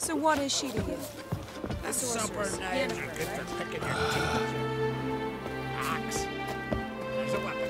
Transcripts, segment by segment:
So what is she to you? A super knife you get for picking your teeth. Axe. There's a weapon.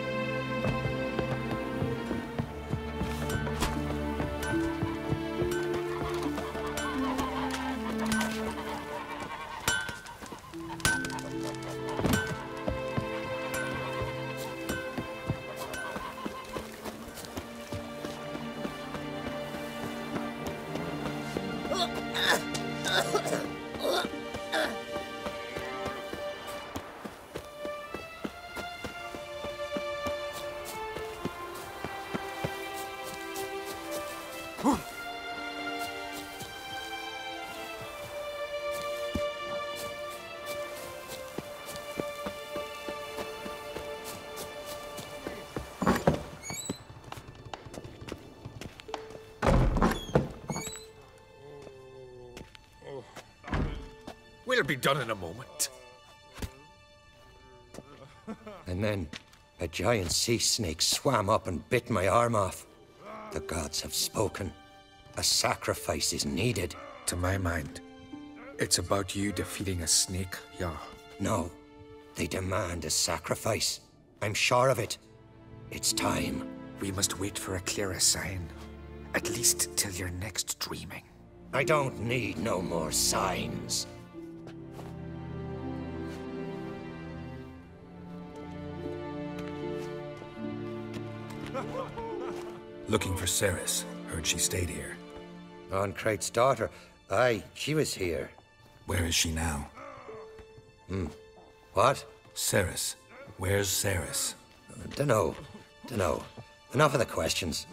We'll be done in a moment. And then a giant sea snake swam up and bit my arm off. The gods have spoken. A sacrifice is needed. To my mind, it's about you defeating a snake, yeah. No, they demand a sacrifice. I'm sure of it. It's time. We must wait for a clearer sign. At least till your next dreaming. I don't need no more signs. Looking for Ceres. Heard she stayed here. Crate's daughter. Aye, she was here. Where is she now? What? Ceres. Where's Ceres? Dunno. Enough of the questions.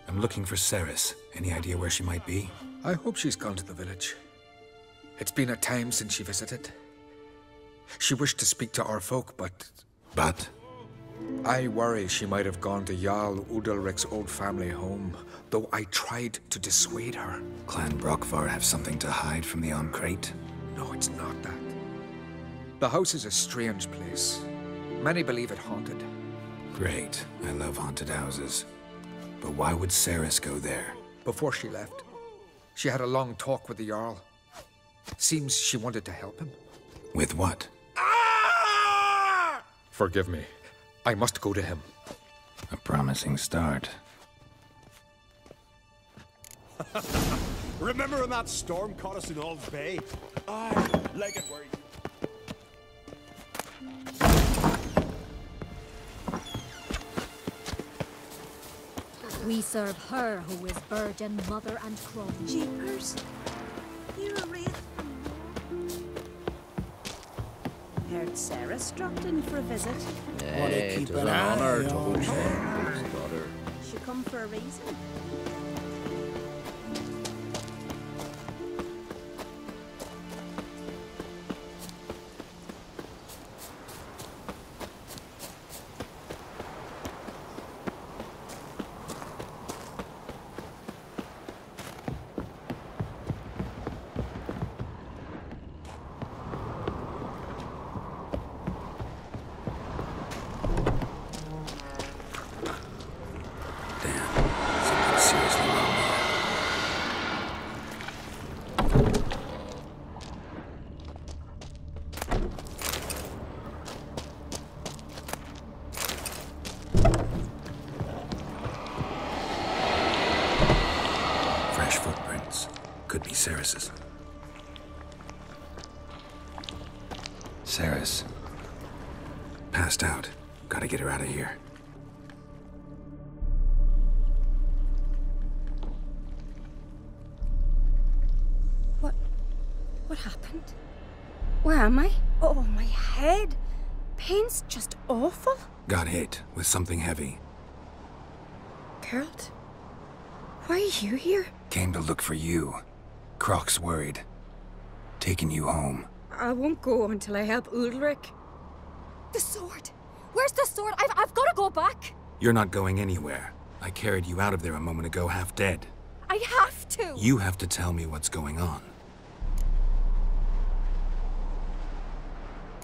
I'm looking for Ceres. Any idea where she might be? I hope she's gone to the village. It's been a time since she visited. She wished to speak to our folk, but... But? I worry she might have gone to Jarl Udalric's old family home, though I tried to dissuade her. Clan Brockvar have something to hide from the Crate? No, it's not that. The house is a strange place. Many believe it haunted. Great. I love haunted houses. But why would Ceres go there? Before she left, she had a long talk with the Jarl. Seems she wanted to help him. With what? Forgive me. I must go to him. A promising start. Remember when that storm caught us in Ald's Bay? I like it where you... We serve her who is virgin, mother, and crone. Jeepers. You're a wraith. Heard Ceres dropped in for a visit. It is an honor to host her, daughter. She come for a reason. Ceres's. Ceres. Passed out. Gotta get her out of here. What happened? Where am I? Oh, my head. Pain's just awful. Got hit with something heavy. Geralt? Why are you here? Came to look for you. Croc's worried. Taking you home. I won't go until I help Udalric. The sword! Where's the sword? I've got to go back! You're not going anywhere. I carried you out of there a moment ago half dead. I have to! You have to tell me what's going on.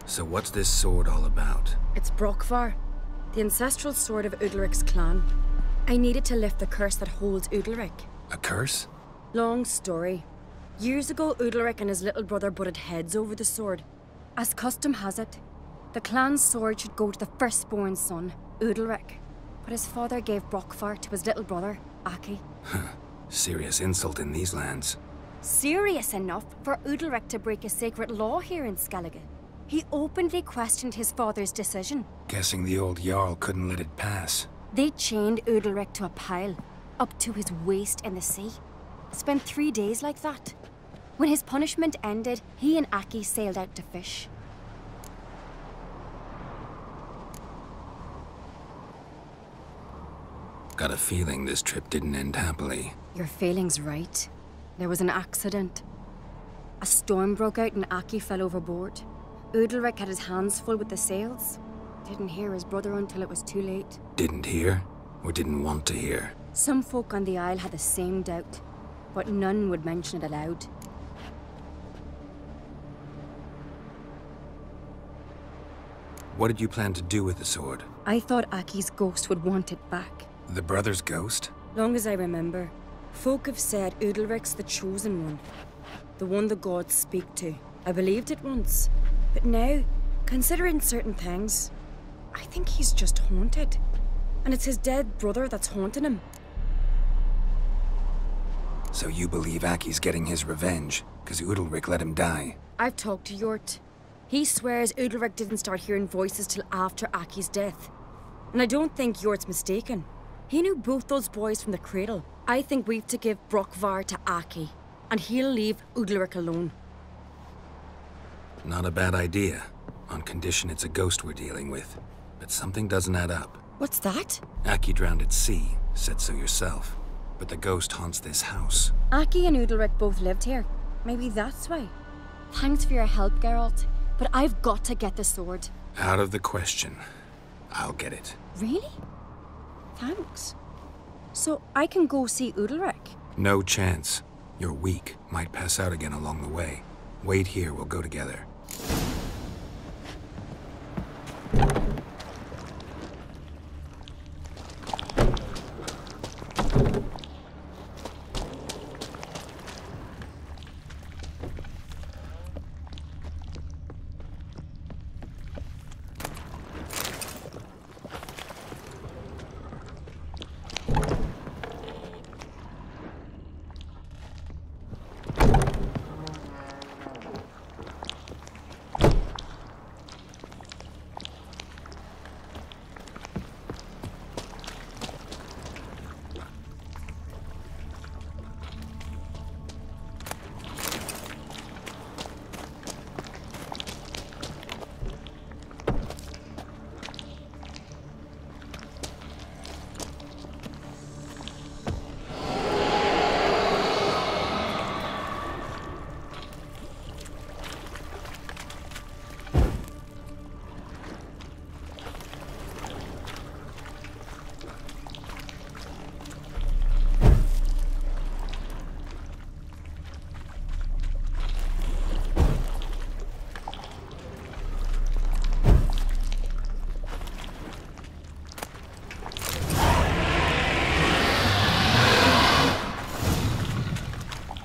So what's this sword all about? It's Brockvar. The ancestral sword of Udalric's clan. I needed to lift the curse that holds Udalric. A curse? Long story. Years ago, Udalric and his little brother butted heads over the sword. As custom has it, the clan's sword should go to the firstborn son, Udalric. But his father gave Brockfar to his little brother, Aki. Serious insult in these lands. Serious enough for Udalric to break a sacred law here in Skellige. He openly questioned his father's decision. Guessing the old Jarl couldn't let it pass. They chained Udalric to a pile, up to his waist in the sea. Spent 3 days like that. When his punishment ended, he and Aki sailed out to fish. Got a feeling this trip didn't end happily. Your feeling's right. There was an accident. A storm broke out and Aki fell overboard. Udalric had his hands full with the sails. Didn't hear his brother until it was too late. Didn't hear? Or didn't want to hear? Some folk on the Isle had the same doubt, but none would mention it aloud. What did you plan to do with the sword? I thought Aki's ghost would want it back. The brother's ghost? Long as I remember, folk have said Udalric's the chosen one. The one the gods speak to. I believed it once. But now, considering certain things, I think he's just haunted. And it's his dead brother that's haunting him. So you believe Aki's getting his revenge, because Udalric let him die? I've talked to Yort. He swears Udalric didn't start hearing voices till after Aki's death. And I don't think Yort's mistaken. He knew both those boys from the cradle. I think we've to give Brockvar to Aki, and he'll leave Udalric alone. Not a bad idea, on condition it's a ghost we're dealing with. But something doesn't add up. What's that? Aki drowned at sea, said so yourself. But the ghost haunts this house. Aki and Udalric both lived here. Maybe that's why. Thanks for your help, Geralt. But I've got to get the sword. Out of the question. I'll get it. Really? Thanks. So I can go see Udalric? No chance. You're weak. Might pass out again along the way. Wait here, we'll go together.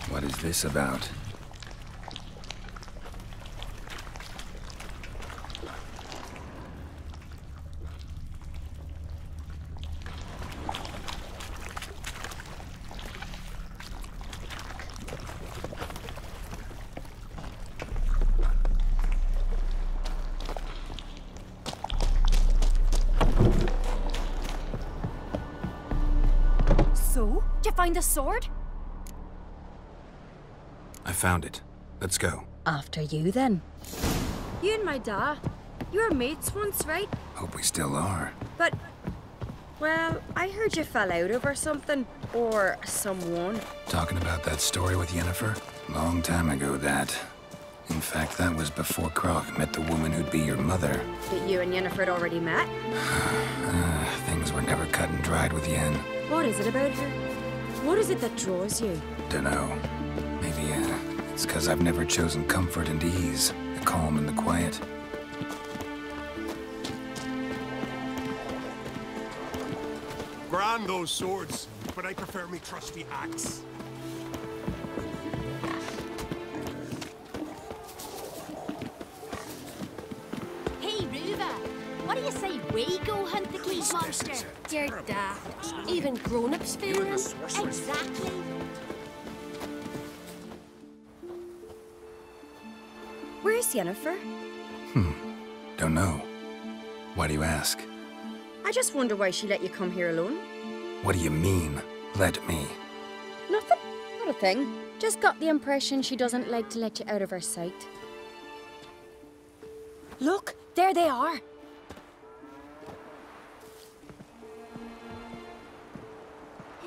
What is this about? So? Did you find the sword? I found it. Let's go. After you, then. You and my da, you were mates once, right? Hope we still are. But, well, I heard you fell out over something. Or someone. Talking about that story with Yennefer? Long time ago, that. In fact, that was before Krog met the woman who'd be your mother. That you and Yennefer had already met? Things were never cut and dried with Yen. What is it about her? What is it that draws you? Dunno. Maybe, it's because I've never chosen comfort and ease, the calm and the quiet. Grand, those swords, but I prefer me trusty axe. Hey, Ruva, what do you say we go hunt the Keith monster? You're daft. Even grown-ups feel him. Exactly. Where's Yennefer? Don't know. Why do you ask? I just wonder why she let you come here alone. What do you mean, let me? Nothing. Not a thing. Just got the impression she doesn't like to let you out of her sight. Look, there they are.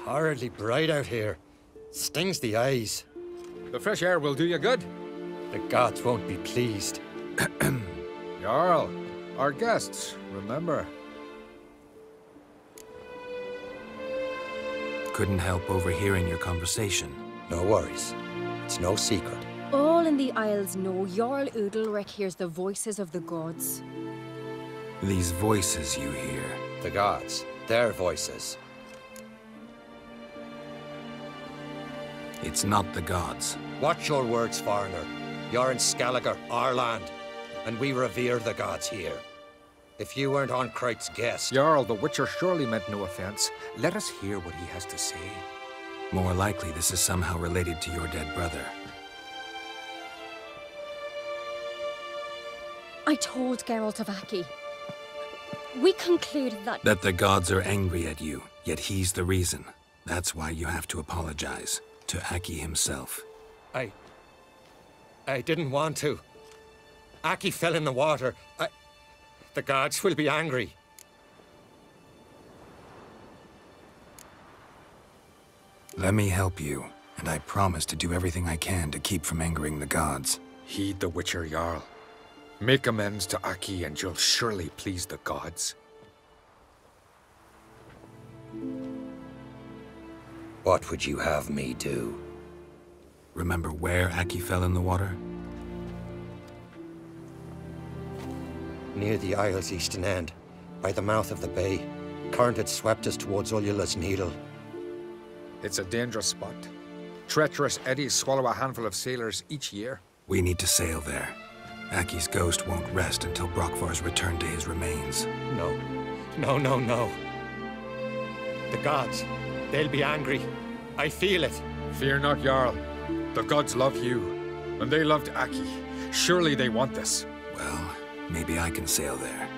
Horridly bright out here. Stings the eyes. The fresh air will do you good. The gods won't be pleased. Jarl, our guests, remember. Couldn't help overhearing your conversation. No worries. It's no secret. All in the Isles know Jarl Udalric hears the voices of the gods. These voices you hear. The gods, their voices. It's not the gods. Watch your words, foreigner. You're in Skelliger, our land, and we revere the gods here. If you weren't on Kright's guest... Jarl, the Witcher surely meant no offense. Let us hear what he has to say. More likely this is somehow related to your dead brother. I told Geralt of Aki. We concluded that... That the gods are angry at you, yet he's the reason. That's why you have to apologize. To Aki himself. I didn't want to. Aki fell in the water. The gods will be angry. Let me help you, and I promise to do everything I can to keep from angering the gods. Heed the Witcher, Jarl. Make amends to Aki and you'll surely please the gods. What would you have me do? Remember where Aki fell in the water? Near the Isle's eastern end, by the mouth of the bay. Current had swept us towards Ullula's Needle. It's a dangerous spot. Treacherous eddies swallow a handful of sailors each year. We need to sail there. Aki's ghost won't rest until Brokvar's returned to his remains. No. No. The gods, they'll be angry. I feel it. Fear not, Jarl. The gods love you, and they loved Aki. Surely they want this. Well, maybe I can sail there.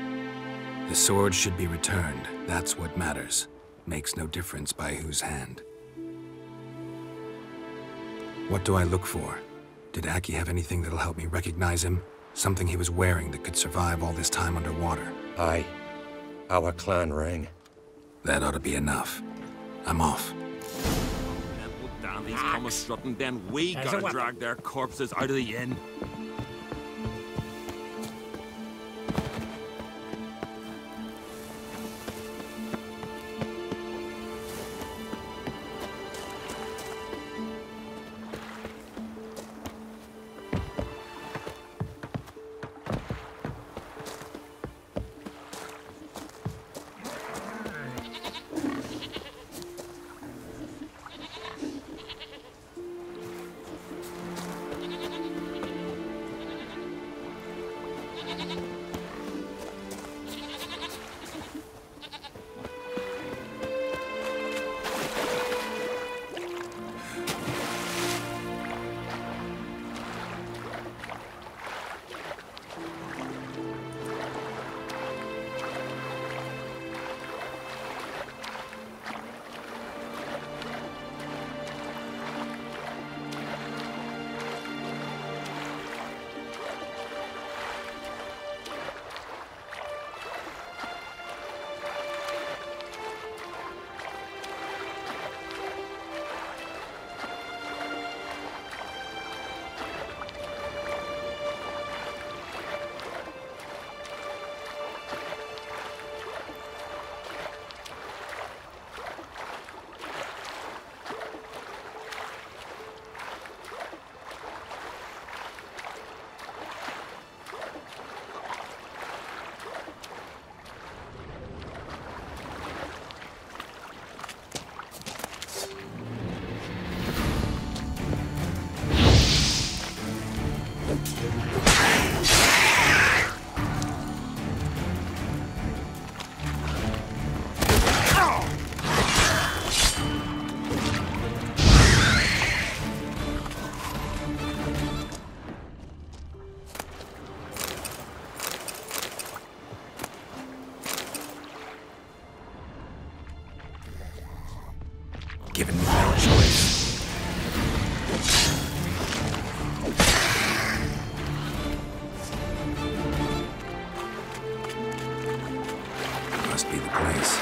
The sword should be returned. That's what matters. Makes no difference by whose hand. What do I look for? Did Aki have anything that'll help me recognize him? Something he was wearing that could survive all this time underwater? Aye. Our clan ring. That ought to be enough. I'm off. Damn these come strutting, then we gotta drag their corpses out of the inn. given me no choice. Must be the place.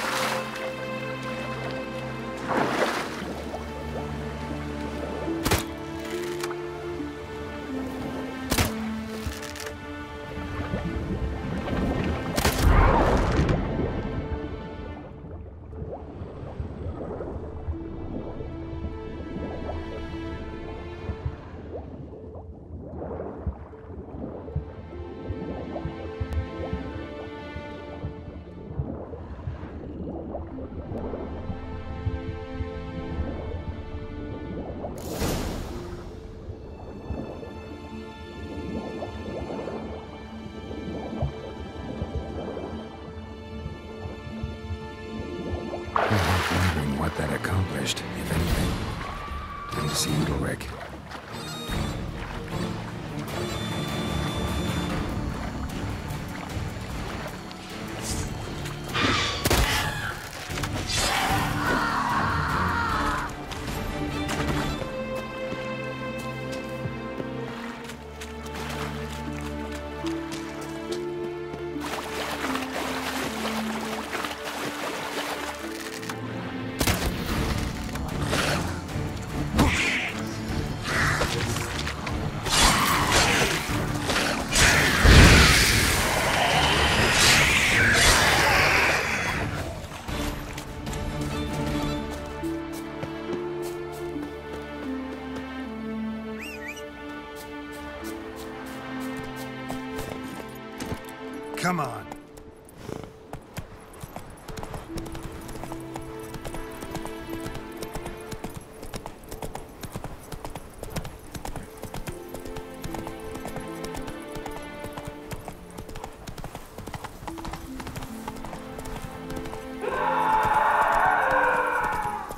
Wondering what that accomplished, if anything. Time to see Udalric. Come on.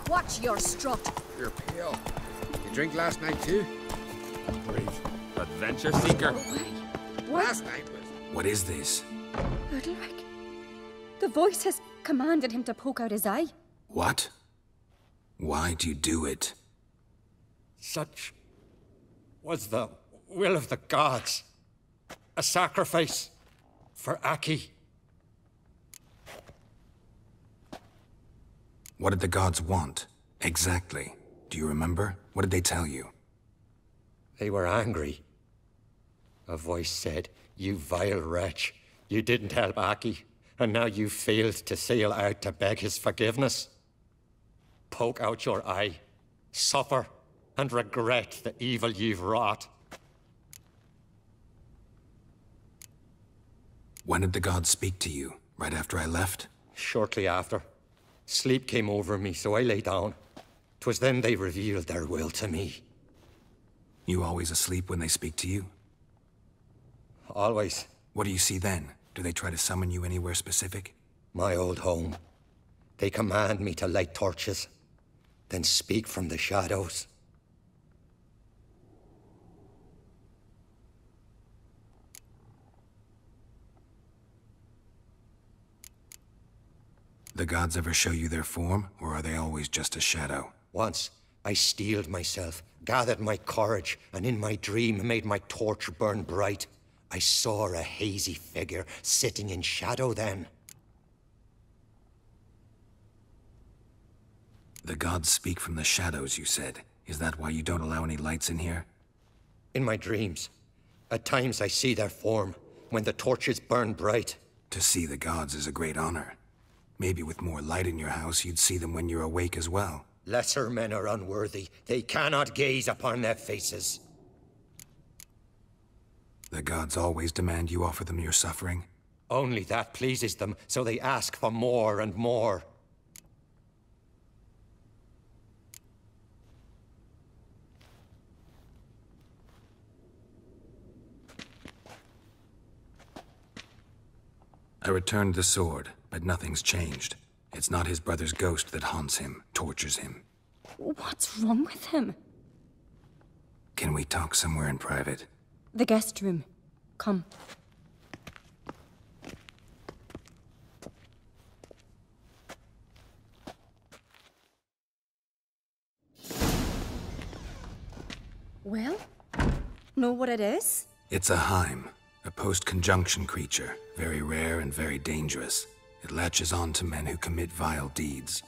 Watch your strut. You're pale. You drink last night too? Breathe. Adventure seeker. Last night was... What is this? Udalric. The voice has commanded him to poke out his eye. What? Why'd you do it? Such was the will of the gods. A sacrifice for Aki. What did the gods want? Exactly. Do you remember? What did they tell you? They were angry. A voice said, "You vile wretch. You didn't help Aki, and now you failed to sail out to beg his forgiveness. Poke out your eye, suffer, and regret the evil you've wrought." When did the gods speak to you? Right after I left? Shortly after. Sleep came over me, so I lay down. 'Twas then they revealed their will to me. You always asleep when they speak to you? Always. What do you see then? Do they try to summon you anywhere specific? My old home. They command me to light torches, then speak from the shadows. The gods ever show you their form, or are they always just a shadow? Once, I steeled myself, gathered my courage, and in my dream made my torch burn bright. I saw a hazy figure sitting in shadow then. The gods speak from the shadows, you said. Is that why you don't allow any lights in here? In my dreams, at times I see their form, when the torches burn bright. To see the gods is a great honor. Maybe with more light in your house, you'd see them when you're awake as well. Lesser men are unworthy. They cannot gaze upon their faces. The gods always demand you offer them your suffering? Only that pleases them, so they ask for more and more. I returned the sword, but nothing's changed. It's not his brother's ghost that haunts him, tortures him. What's wrong with him? Can we talk somewhere in private? The guest room. Come. know what it is? It's a Heim, a post-conjunction creature, very rare and very dangerous. It latches on to men who commit vile deeds.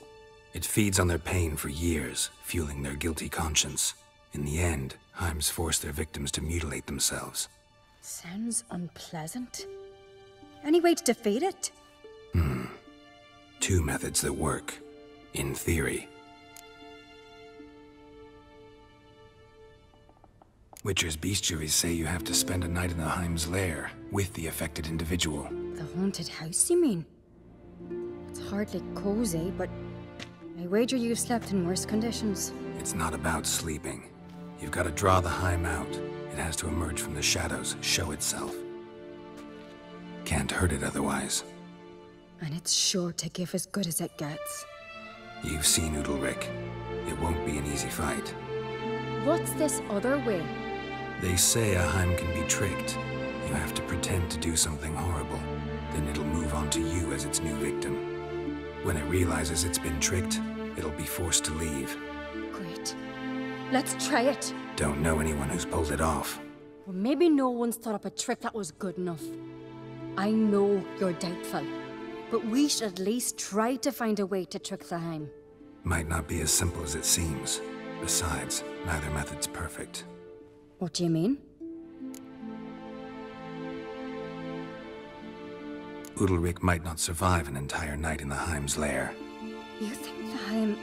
It feeds on their pain for years, fueling their guilty conscience. In the end, Heims force their victims to mutilate themselves. Sounds unpleasant. Any way to defeat it? Two methods that work, in theory. Witcher's bestiaries say you have to spend a night in the Heim's lair with the affected individual. The haunted house, you mean? It's hardly cozy, but I wager you've slept in worse conditions. It's not about sleeping. You've got to draw the Heim out. It has to emerge from the shadows, show itself. Can't hurt it otherwise. And it's sure to give as good as it gets. You've seen Udalric. It won't be an easy fight. What's this other way? They say a Heim can be tricked. You have to pretend to do something horrible. Then it'll move on to you as its new victim. When it realizes it's been tricked, it'll be forced to leave. Great. Let's try it. Don't know anyone who's pulled it off. Well, maybe no one's thought up a trick that was good enough. I know you're doubtful, but we should at least try to find a way to trick the Heim. Might not be as simple as it seems. Besides, neither method's perfect. What do you mean? Udalric might not survive an entire night in the Heim's lair. You think the Heim...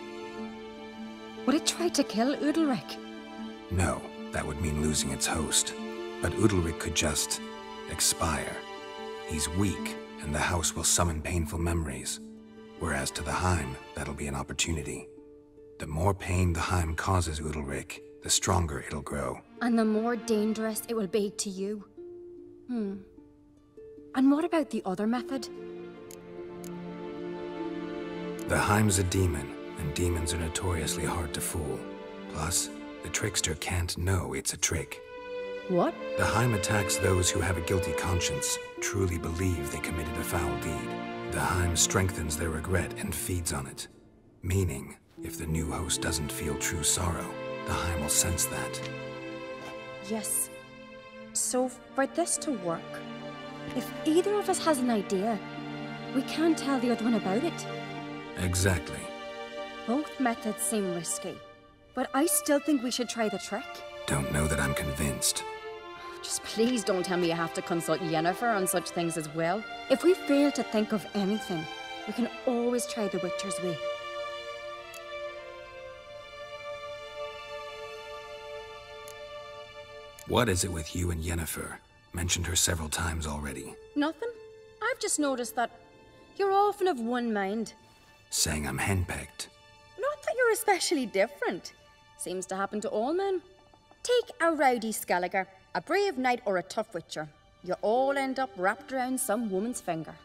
Would it try to kill Udalric? No, that would mean losing its host. But Udalric could just... expire. He's weak, and the house will summon painful memories. Whereas to the Heim, that'll be an opportunity. The more pain the Heim causes Udalric, the stronger it'll grow. And the more dangerous it will be to you. And what about the other method? The Heim's a demon, and demons are notoriously hard to fool. Plus, the trickster can't know it's a trick. What? The Heim attacks those who have a guilty conscience, truly believe they committed a foul deed. The Heim strengthens their regret and feeds on it. Meaning, if the new host doesn't feel true sorrow, the Heim will sense that. Yes. So, for this to work, if either of us has an idea, we can't tell the other one about it. Exactly. Both methods seem risky, but I still think we should try the trick. Don't know that I'm convinced. Just please don't tell me you have to consult Yennefer on such things as well. If we fail to think of anything, we can always try the Witcher's way. What is it with you and Yennefer? Mentioned her several times already. Nothing. I've just noticed that you're often of one mind. Saying I'm henpecked. Not that you're especially different. Seems to happen to all men. Take a rowdy Skelliger, a brave knight or a tough witcher. You all end up wrapped around some woman's finger.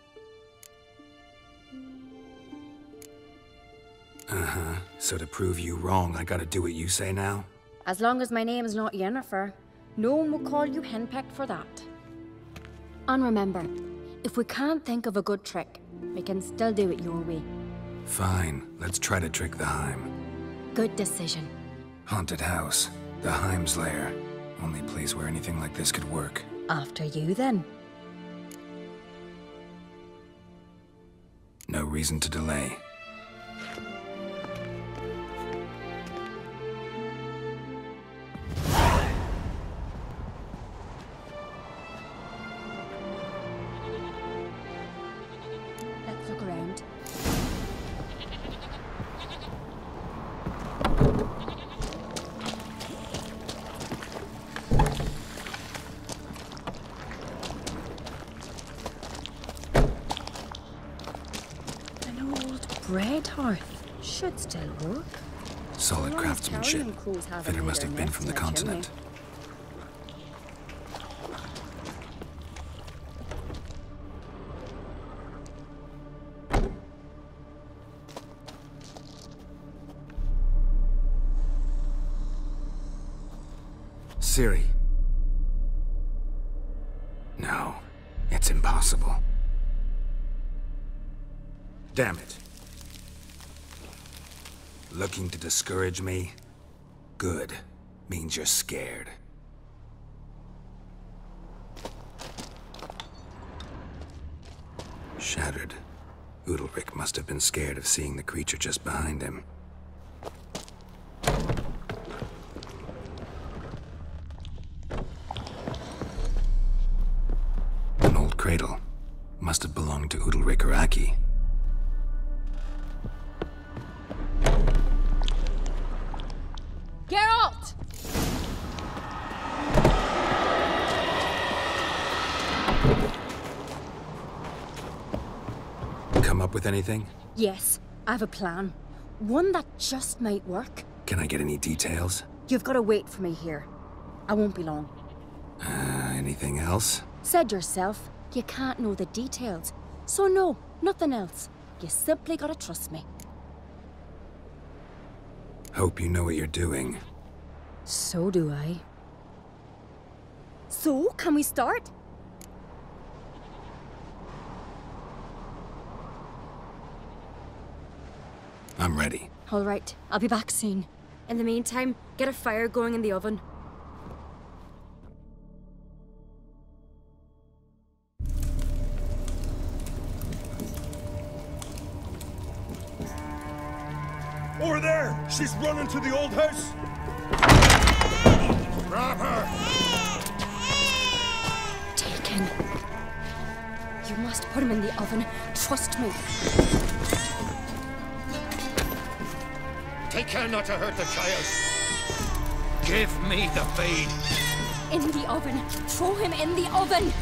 So to prove you wrong, I gotta do what you say now? As long as my name is not Yennefer, no one will call you henpecked for that. And remember, if we can't think of a good trick, we can still do it your way. Fine, let's try to trick the Heim. Good decision. Haunted house, the Heim's lair. Only place where anything like this could work. After you, then. No reason to delay. Let's look around. An old bread hearth. Should still work. Solid Well, craftsmanship. Italian crews have Fitter them must in have their been from the nests in a chimney. continent. Ciri. No, it's impossible. Damn it. Looking to discourage me? Good. Means you're scared. Shattered. Udalric must have been scared of seeing the creature just behind him. An old cradle. Must have belonged to Udalric or Aki. Geralt! Come up with anything? Yes, I have a plan. One that just might work. Can I get any details? You've got to wait for me here. I won't be long. Anything else? Said yourself, you can't know the details. So no, nothing else. You simply gotta trust me. Hope you know what you're doing. So do I. So, can we start? I'm ready. All right, I'll be back soon. In the meantime, get a fire going in the oven. Over there! She's running to the old house! Grab her! Taken. You must put him in the oven. Trust me. Take care not to hurt the child. Give me the feed. In the oven. Throw him in the oven.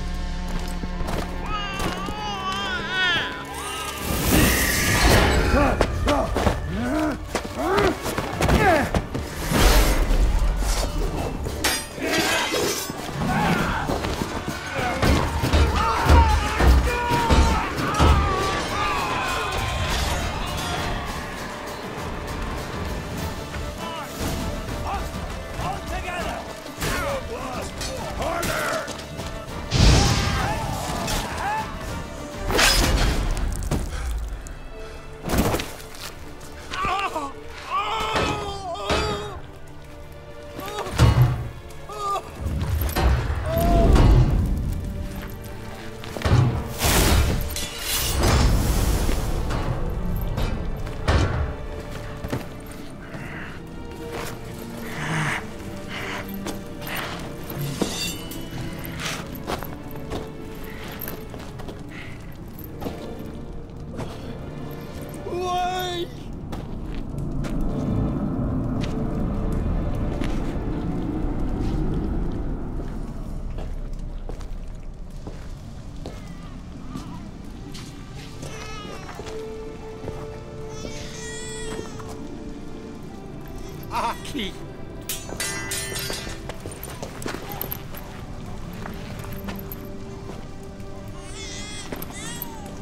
Aki!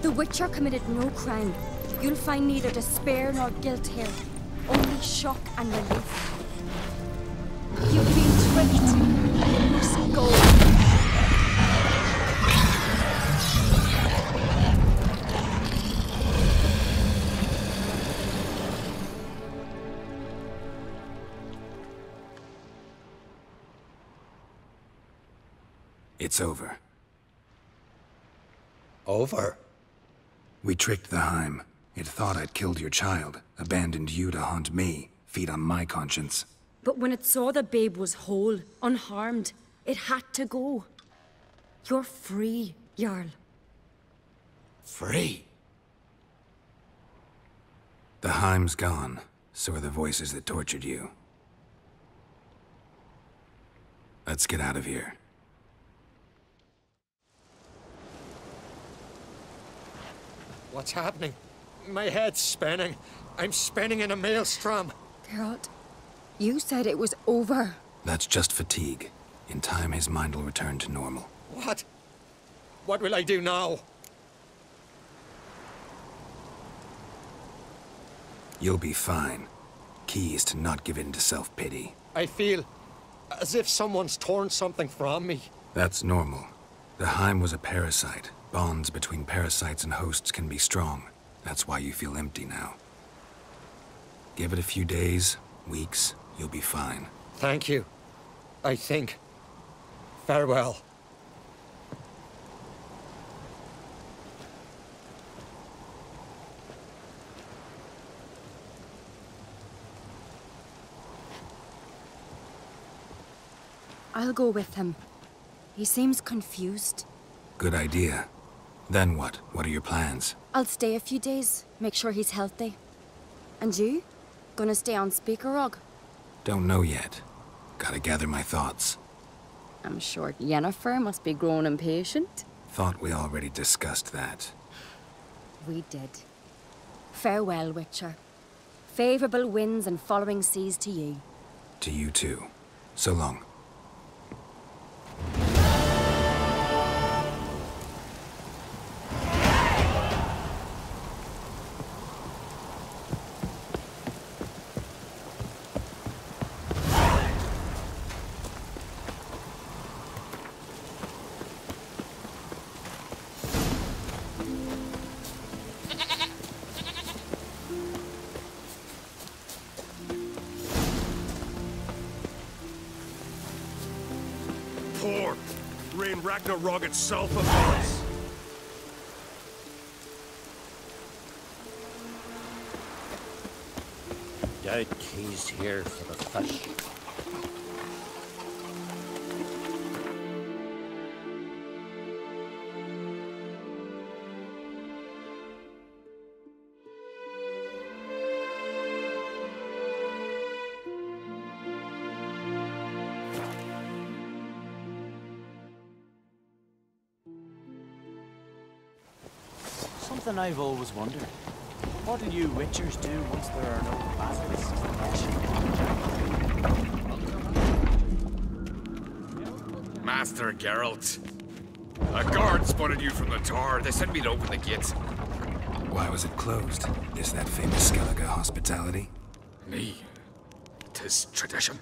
The Witcher committed no crime. You'll find neither despair nor guilt here. Only shock and relief. You've been tricked. You must go. It's over. Over? We tricked the Heim. It thought I'd killed your child, abandoned you to haunt me, feed on my conscience. But when it saw the babe was whole, unharmed, it had to go. You're free, Jarl. Free? The Heim's gone, so are the voices that tortured you. Let's get out of here. What's happening? My head's spinning. I'm spinning in a maelstrom. Geralt, you said it was over. That's just fatigue. In time, his mind will return to normal. What? What will I do now? You'll be fine. Key is to not give in to self-pity. I feel as if someone's torn something from me. That's normal. The Heim was a parasite. Bonds between parasites and hosts can be strong. That's why you feel empty now. Give it a few days, weeks, you'll be fine. Thank you. I think. Farewell. I'll go with him. He seems confused. Good idea. Then what? What are your plans? I'll stay a few days, make sure he's healthy. And you? Gonna stay on Speaker Rog? Don't know yet. Gotta gather my thoughts. I'm sure Yennefer must be growing impatient. Thought we already discussed that. We did. Farewell, Witcher. Favorable winds and following seas to you. To you too. So long. Poor Rain Ragnarok itself of us. Doubt he's here for the fish. Something I've always wondered. What do you Witchers do once there are no basilisks to catch? Master Geralt. A guard spotted you from the tower. They sent me to open the gate. Why was it closed? Is that famous Skellige hospitality? Me. 'Tis tradition.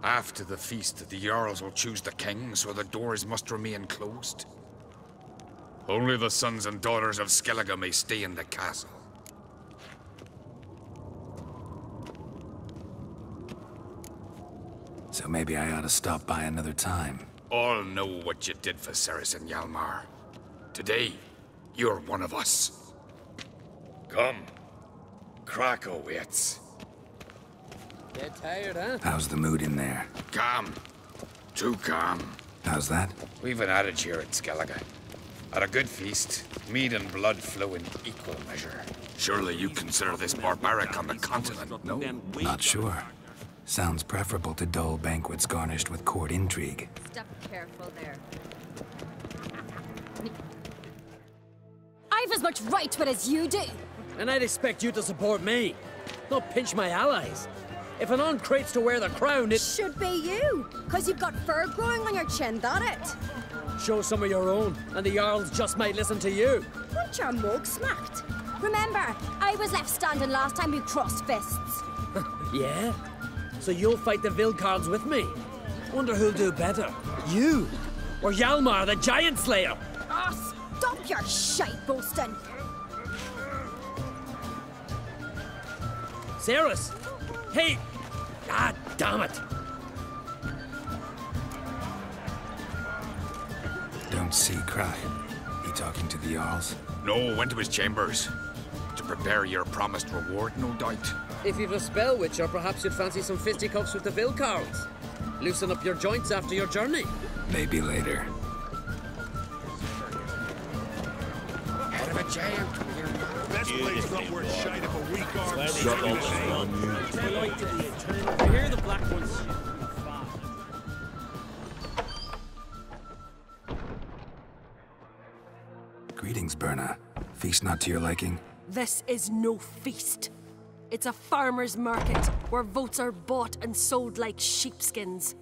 After the feast, the Jarls will choose the king, so the doors must remain closed. Only the sons and daughters of Skellige may stay in the castle. So maybe I ought to stop by another time. All know what you did for Ceres and Hjalmar. Today, you're one of us. Come. Krakow waits. Get tired, huh? How's the mood in there? Calm. Too calm. How's that? We've an adage here at Skellige. At a good feast, mead and blood flow in equal measure. Surely you consider this barbaric on the continent, no? Not sure. Sounds preferable to dull banquets garnished with court intrigue. Step careful there. I've as much right to it as you do. And I'd expect you to support me, not pinch my allies. If an on-crate's to wear the crown, it should be you, because you've got fur growing on your chin, that it? Show some of your own, and the Jarls just might listen to you. Want your mug smacked? Remember, I was left standing last time we crossed fists. Yeah? So you'll fight the Vilcards with me? Wonder who'll do better, you or Hjalmar the Giant Slayer? Oh, stop your shite boasting! Ceres! Hey! Ah, damn it! Don't see cry. He talking to the Jarls? No, went to his chambers. To prepare your promised reward, no doubt. If you've a spell, Witcher, perhaps you'd fancy some fisticuffs with the Vilcards. Loosen up your joints after your journey. Maybe later. Head of a giant. Best place not worth shite of a week arm. I hear the black ones. Greetings, Berna. Feast not to your liking? This is no feast. It's a farmer's market where votes are bought and sold like sheepskins.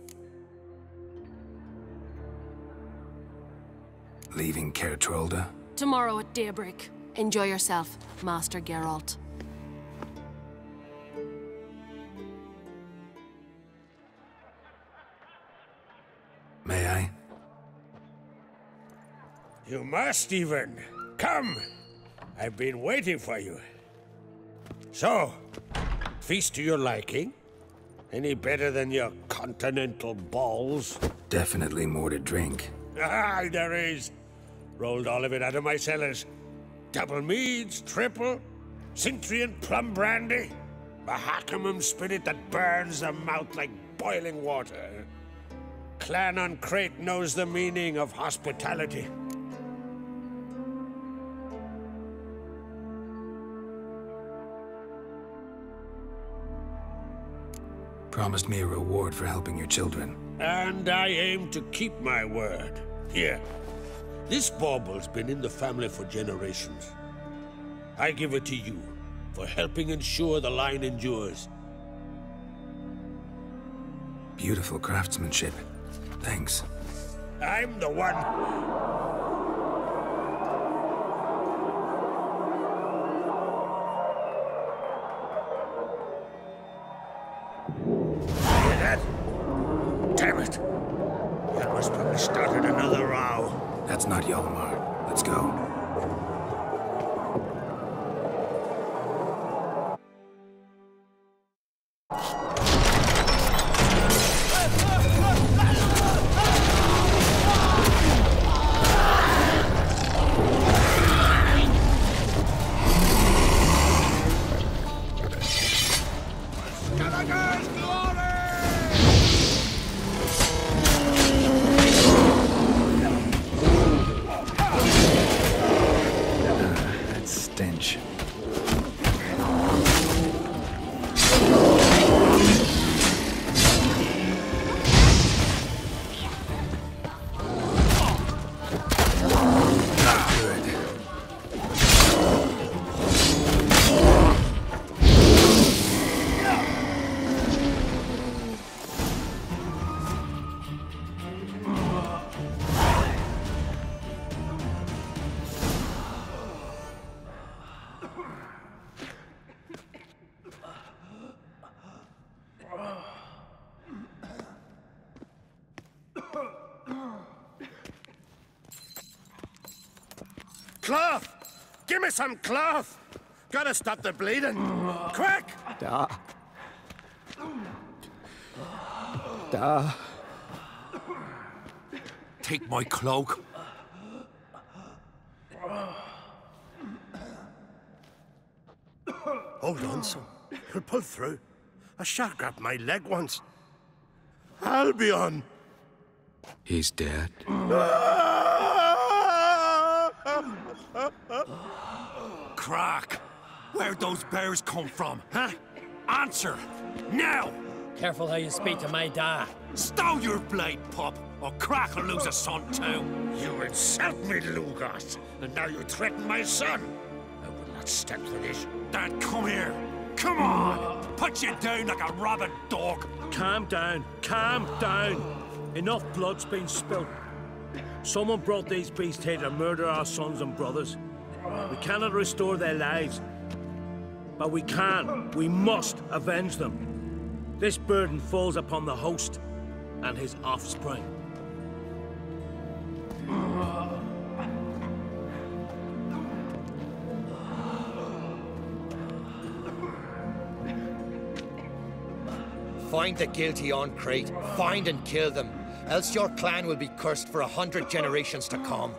Leaving Caer Trolda? Tomorrow at daybreak. Enjoy yourself, Master Geralt. May I? You must even. Come! I've been waiting for you. So, feast to your liking? Any better than your continental balls? Definitely more to drink. Ah, there is. Rolled all of it out of my cellars. Double meads, triple, Cintrian plum brandy, Mahakimum spirit that burns the mouth like boiling water. clan on Crete knows the meaning of hospitality. Promised me a reward for helping your children. And I aim to keep my word. Here, this bauble's been in the family for generations. I give it to you for helping ensure the line endures. Beautiful craftsmanship. Thanks. I'm the one. Hear that? Damn it! Yalmar's probably started another row. That's not Yalmar. Let's go. Cloth! Give me some cloth! Gotta stop the bleeding! Quick! Take my cloak. Hold on, son. You'll pull through. A shark grabbed my leg once. Albion! He's dead. Crack! Where'd those bears come from, huh? Answer! Now! Careful how you speak to my dad. Stow your blade, pup, or Crack will lose a son too. You insult me, Lugos, and now you threaten my son. I will not stand for this. Then come here. Come on! Put you down like a rabid dog. Calm down. Calm down. Enough blood's been spilled. Someone brought these beasts here to murder our sons and brothers. We cannot restore their lives. But we can. We must avenge them. This burden falls upon the host and his offspring. Find the guilty on Crete. Find and kill them. Else your clan will be cursed for 100 generations to come.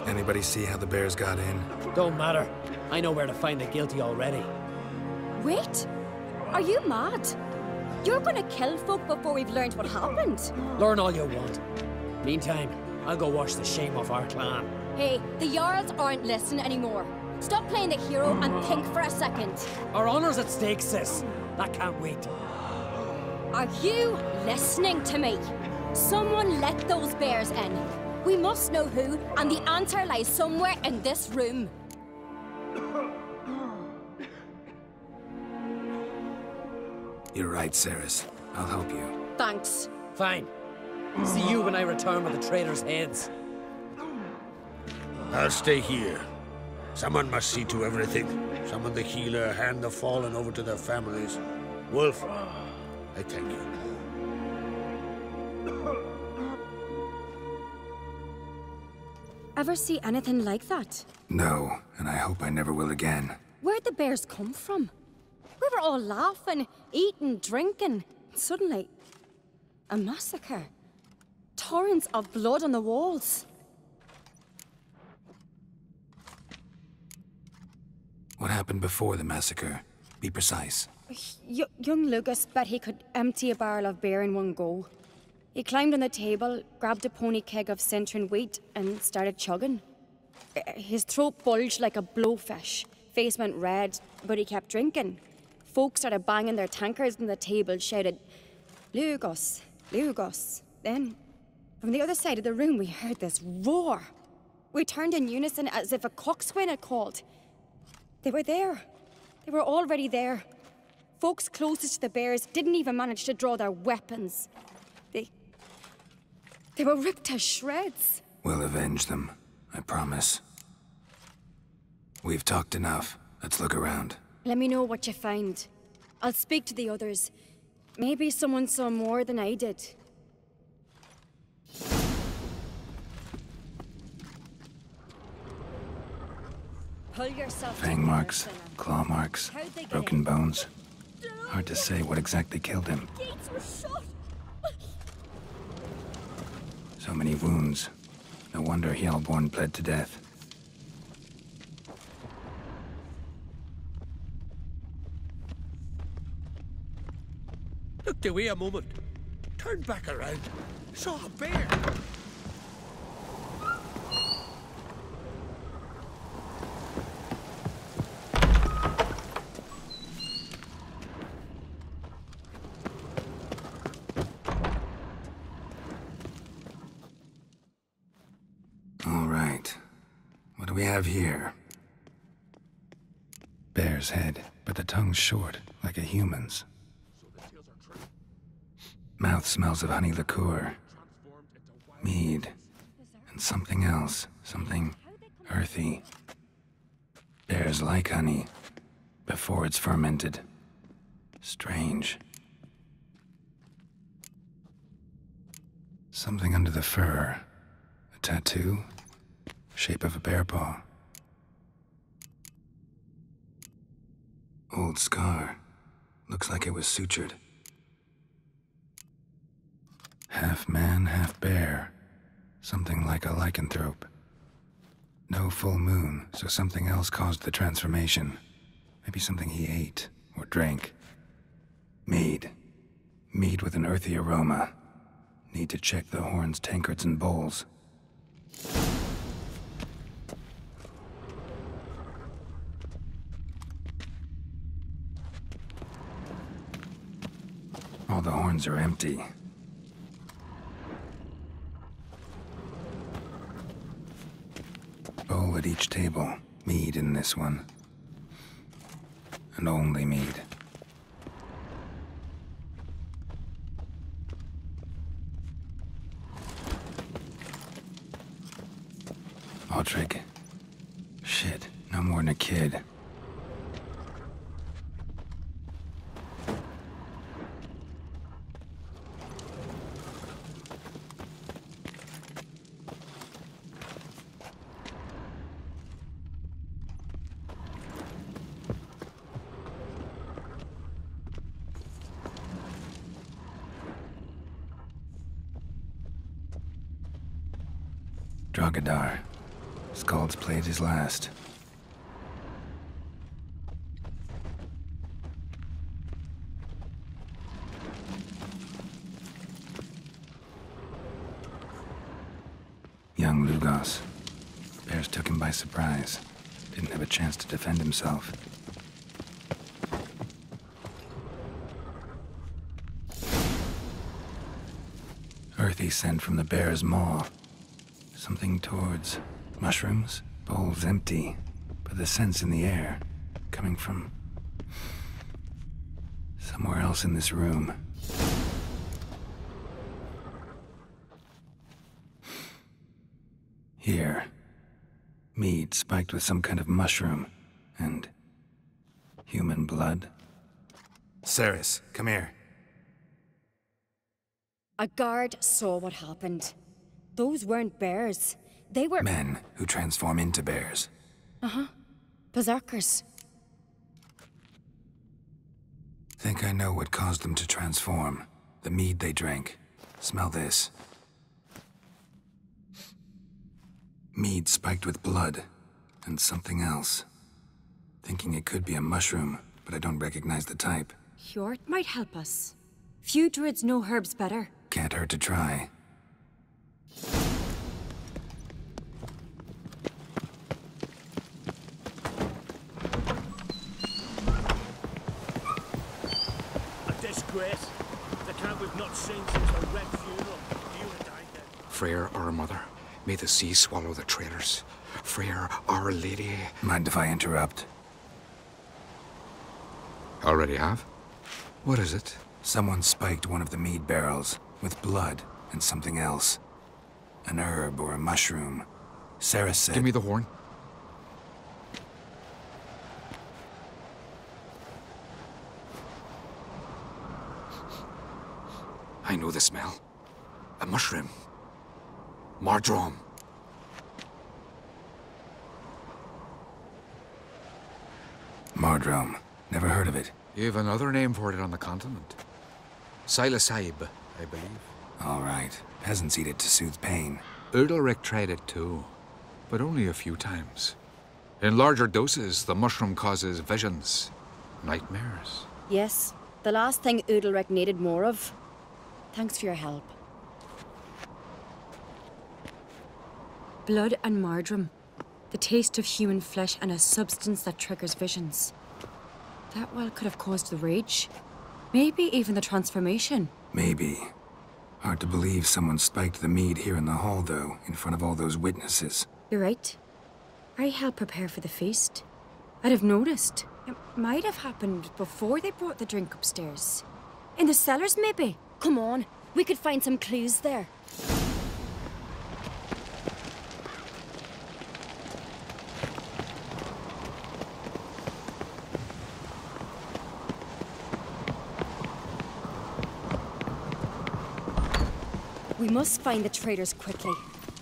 Anybody see how the bears got in? Don't matter. I know where to find the guilty already. Wait! Are you mad? You're gonna kill folk before we've learned what happened? Learn all you want. Meantime, I'll go wash the shame off our clan. Hey, the Jarls aren't listening anymore. Stop playing the hero and think for a second. Our honor's at stake, sis. That can't wait. Are you listening to me? Someone let those bears in. We must know who, and the answer lies somewhere in this room. You're right, Ceres. I'll help you. Thanks. Fine. See you when I return with the traitors' heads. I'll stay here. Someone must see to everything. Summon the healer, hand the fallen over to their families. Wolf, I thank you. Ever see anything like that? No, and I hope I never will again. Where'd the bears come from? We were all laughing, eating, drinking. Suddenly, a massacre. Torrents of blood on the walls. What happened before the massacre? Be precise. Young Lucas bet he could empty a barrel of beer in one go. He climbed on the table, grabbed a pony keg of Centron wheat, and started chugging. His throat bulged like a blowfish, face went red, but he kept drinking. Folks started banging their tankards on the table, shouted, "Lugos, Lugos." Then, from the other side of the room, we heard this roar. We turned in unison as if a coxswain had called. They were there. They were already there. Folks closest to the bears didn't even manage to draw their weapons. They were ripped to shreds. We'll avenge them, I promise. We've talked enough. Let's look around. Let me know what you find. I'll speak to the others. Maybe someone saw more than I did. Pull yourself Fang together, marks, fella. claw marks, How'd they get broken in? bones. Hard to say what exactly killed him. Gates were shut. So many wounds. No wonder Hellborn bled to death. Looked away a moment. Turned back around. Saw a bear. All right. What do we have here? Bear's head, but the tongue's short, like a human's. Mouth smells of honey liqueur, mead, and something else, something earthy. Bears like honey, before it's fermented. Strange. Something under the fur. A tattoo? Shape of a bear paw. Old scar. Looks like it was sutured. Half man, half bear. Something like a lycanthrope. No full moon, so something else caused the transformation. Maybe something he ate or drank. Mead. Mead with an earthy aroma. Need to check the horns, tankards, and bowls. All the horns are empty. Bowl at each table. Mead in this one. And only mead. Aldrich. Shit, no more than a kid. Drogadar. Skald's played his last. Young Lugos. Bears took him by surprise. Didn't have a chance to defend himself. Earthy scent from the bear's maw. Something towards mushrooms. Bowls empty, but the scent's in the air. Coming from somewhere else in this room. Here. Mead spiked with some kind of mushroom. And human blood. Ceres, come here. A guard saw what happened. Those weren't bears. They were... Men who transform into bears. Uh-huh. Berserkers. Think I know what caused them to transform. The mead they drank. Smell this. Mead spiked with blood. And something else. Thinking it could be a mushroom, but I don't recognize the type. Hjort might help us. Few druids know herbs better. Can't hurt to try. A disgrace. The camp we've not seen since the Red funeral. You and I then. Freyr, our mother, may the sea swallow the traitors. Freyr, our lady. Mind if I interrupt? Already have? What is it? Someone spiked one of the mead barrels with blood and something else. An herb or a mushroom. Sarah said... Give me the horn. I know the smell. A mushroom. Mardrom. Mardrom. Never heard of it. You've another name for it on the continent. Psilocybe, I believe. All right. Peasants eat it to soothe pain. Udalric tried it too, but only a few times. In larger doses, the mushroom causes visions, nightmares. Yes, the last thing Udalric needed more of. Thanks for your help. Blood and Mardrom. The taste of human flesh and a substance that triggers visions. That well could have caused the rage. Maybe even the transformation. Maybe. Hard to believe someone spiked the mead here in the hall, though, in front of all those witnesses. You're right. I helped prepare for the feast. I'd have noticed. It might have happened before they brought the drink upstairs. In the cellars, maybe. Come on, we could find some clues there. We must find the traitors quickly.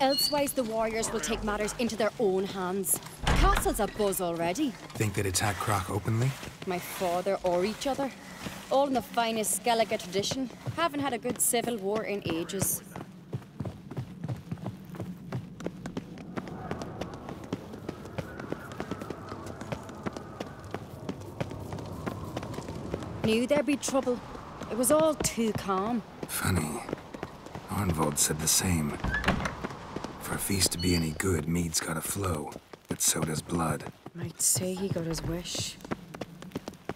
Elsewise, the warriors will take matters into their own hands. The castle's abuzz already. Think they'd attack Croc openly? My father or each other. All in the finest Skellige tradition. Haven't had a good civil war in ages. Knew there'd be trouble. It was all too calm. Funny. Arnvold said the same. For a feast to be any good, mead's gotta flow, but so does blood. Might say he got his wish.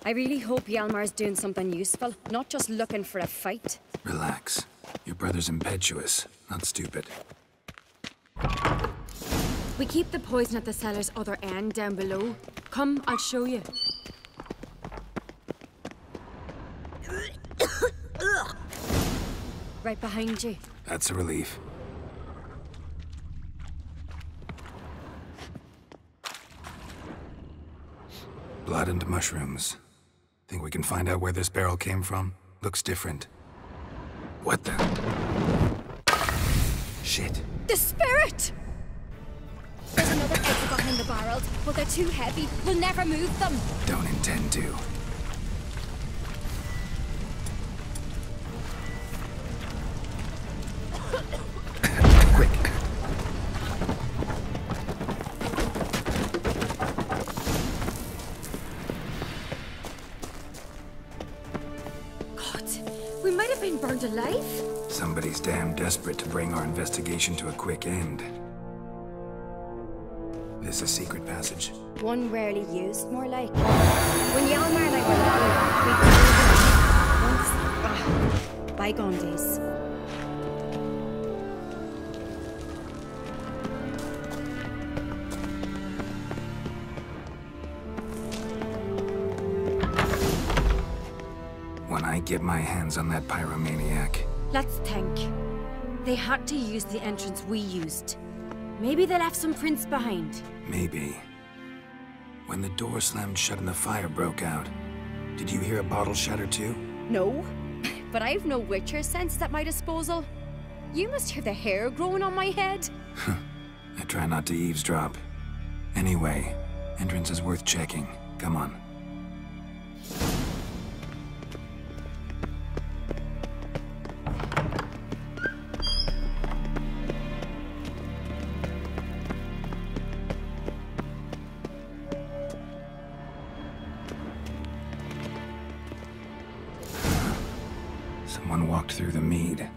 I really hope Hjalmar's doing something useful, not just looking for a fight. Relax. Your brother's impetuous, not stupid. We keep the poison at the cellar's other end down below. Come, I'll show you. Right behind you. That's a relief. Blood and mushrooms. Think we can find out where this barrel came from? Looks different. What the? Shit. The spirit! There's another exit behind the barrels, but they're too heavy. We'll never move them. Don't intend to. Quick. God, we might have been burned alive. Somebody's damn desperate to bring our investigation to a quick end. This a secret passage? One rarely used, more like. When Hjalmar and I were little, once... bygone days. When I get my hands on that pyromaniac. Let's think. They had to use the entrance we used. Maybe they left some prints behind. Maybe. When the door slammed shut and the fire broke out, did you hear a bottle shatter too? No, but I've no witcher sense at my disposal. You must hear the hair growing on my head. I try not to eavesdrop. Anyway, entrance is worth checking. Come on. Someone walked through the mead.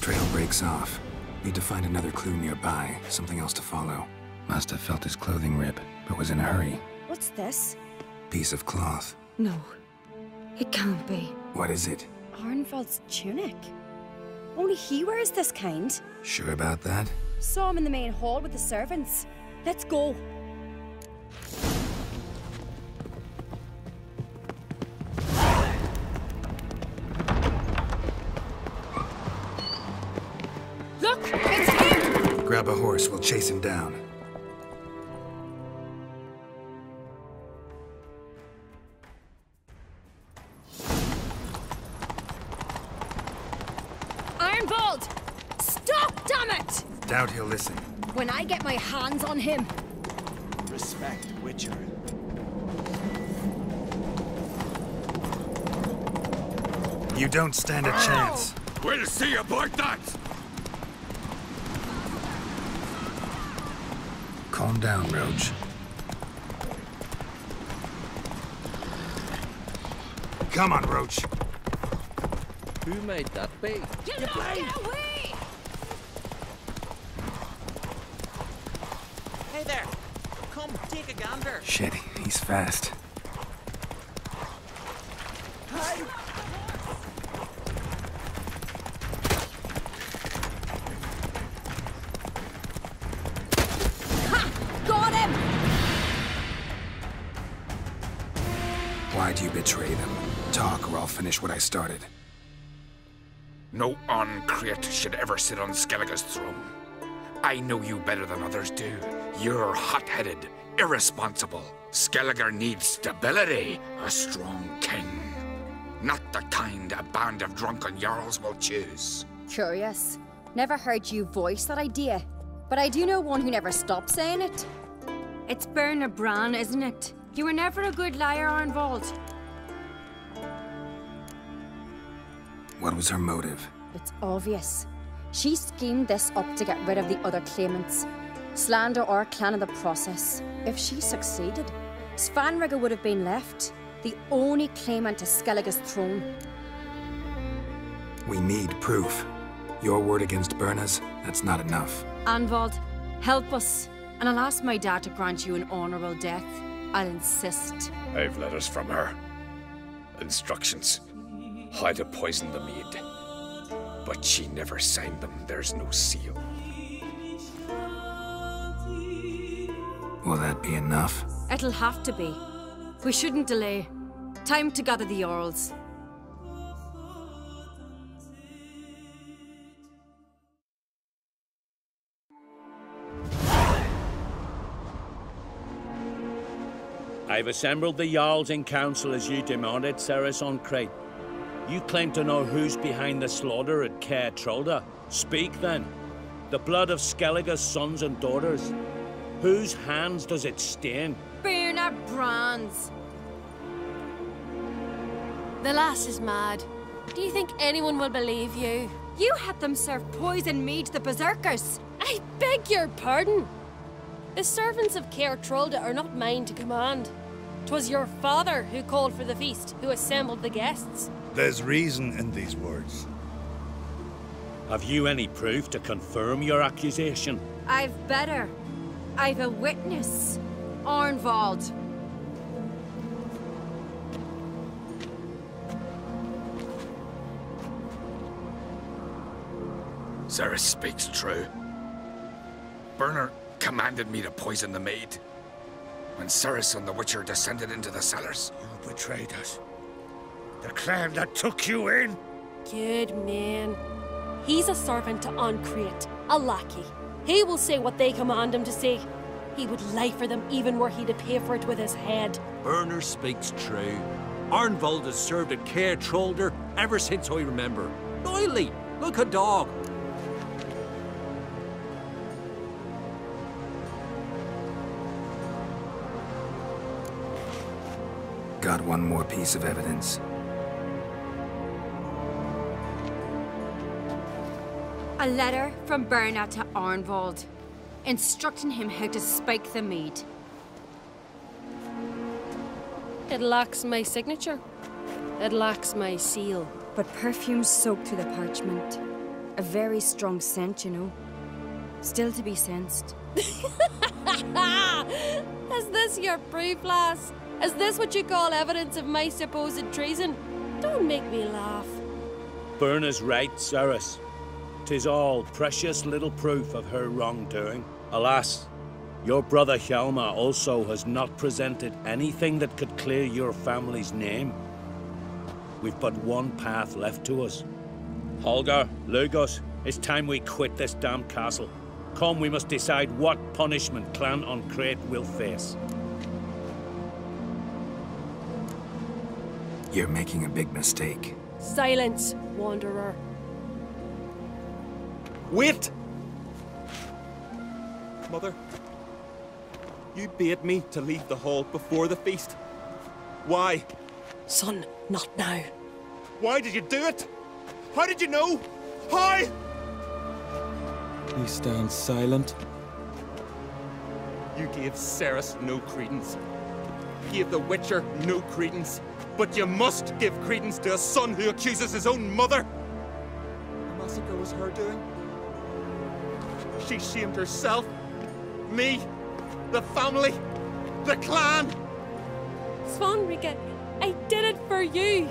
Trail breaks off. Need to find another clue nearby, something else to follow. Must have felt his clothing rip, but was in a hurry. What's this? Piece of cloth. No. It can't be. What is it? Arnvald's tunic. Only he wears this kind. Sure about that? Saw him in the main hall with the servants. Let's go. Look! It's him! Grab a horse, we'll chase him down. Arnvald! Stop, damn it! Doubt he'll listen. When I get my hands on him. Respect, Witcher. You don't stand a chance. We'll see about that! Calm down, Roach. Come on, Roach. Who made that bait? Get away! Hey there! Come, take a gander. Shit, he's fast. Got him! Why'd you betray them? Talk, or I'll finish what I started. No on-crate should ever sit on Skellige's throne. I know you better than others do. You're hot-headed, irresponsible. Skellige needs stability, a strong king. Not the kind a band of drunken jarls will choose. Curious. Never heard you voice that idea. But I do know one who never stops saying it. It's Berna Bran, isn't it? You were never a good liar, Arnvald. What was her motive? It's obvious. She schemed this up to get rid of the other claimants. Slander our clan in the process. If she succeeded, Svanrige would have been left, the only claimant to Skellige's throne. We need proof. Your word against Berna's, that's not enough. Arnvald, help us. And I'll ask my dad to grant you an honorable death. I'll insist. I've letters from her. Instructions. How to poison the mead. But she never signed them. There's no seal. Will that be enough? It'll have to be. We shouldn't delay. Time to gather the Jarls. I've assembled the Jarls in council as you demanded, Ceres on Crate. You claim to know who's behind the slaughter at Caer Trolda. Speak then. The blood of Skellige's sons and daughters. Whose hands does it stain? Berna Bran's. The lass is mad. Do you think anyone will believe you? You had them serve poison mead to the berserkers. I beg your pardon. The servants of Caer Trolda are not mine to command. 'Twas your father who called for the feast, who assembled the guests. There's reason in these words. Have you any proof to confirm your accusation? I've better. I've a witness. Arnvald. Ceres speaks true. Berna commanded me to poison the maid. When Ceres and the Witcher descended into the cellars. You betrayed us. The clan that took you in? Good man. He's a servant to Ancrate, a lackey. He will say what they command him to say. He would lie for them even were he to pay for it with his head. Berner speaks true. Arnvald has served at Caer Trolda ever since I remember. Loyally, like a dog. Got one more piece of evidence. A letter from Berna to Arnvald. instructing him how to spike the mead. It lacks my signature. It lacks my seal. But perfume's soaked through the parchment. A very strong scent, you know. Still to be sensed. Is this your proof, lass? Is this what you call evidence of my supposed treason? Don't make me laugh. Berna's right, Ceres. 'Tis all precious little proof of her wrongdoing. Alas, your brother Hjalmar also has not presented anything that could clear your family's name. We've but one path left to us. Holger, Lugos, it's time we quit this damned castle. Come, we must decide what punishment Clan on Crete will face. You're making a big mistake. Silence, wanderer. Wait! Mother, you bade me to leave the hall before the feast. Why? Son, not now. Why did you do it? How did you know? How? You stand silent. You gave Ceres no credence. Gave the Witcher no credence. But you must give credence to a son who accuses his own mother. The massacre was her doing. She shamed herself, me, the family, the clan. Svanrika, I did it for you.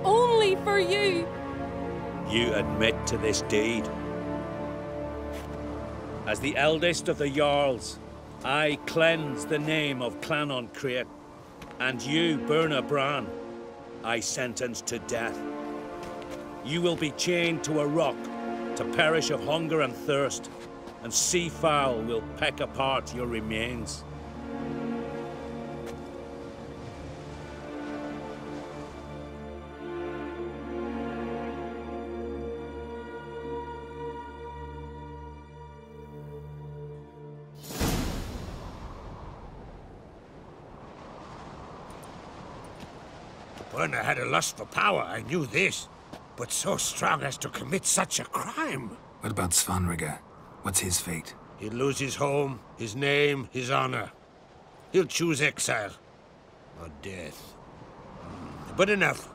Only for you. You admit to this deed. As the eldest of the Jarls, I cleanse the name of Clan on Crete, and you, Berna Bran, I sentence to death. You will be chained to a rock to perish of hunger and thirst, and sea fowl will peck apart your remains. Berna had a lust for power, I knew this. But so strong as to commit such a crime. What about Svanrika? What's his fate? He'll lose his home, his name, his honor. He'll choose exile. Or death. But enough.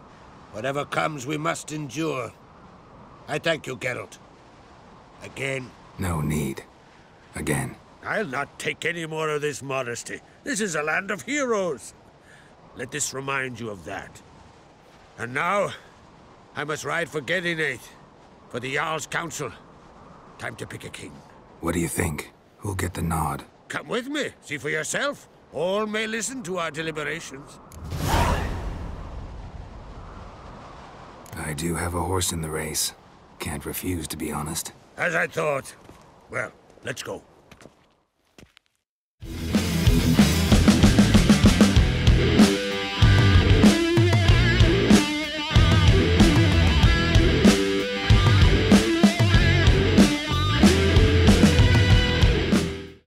Whatever comes, we must endure. I thank you, Geralt. Again. No need. Again. I'll not take any more of this modesty. This is a land of heroes. Let this remind you of that. And now, I must ride for Gedinate, for the Jarl's Council. Time to pick a king. What do you think? Who'll get the nod? Come with me, see for yourself. All may listen to our deliberations. I do have a horse in the race. Can't refuse, to be honest. As I thought. Well, let's go.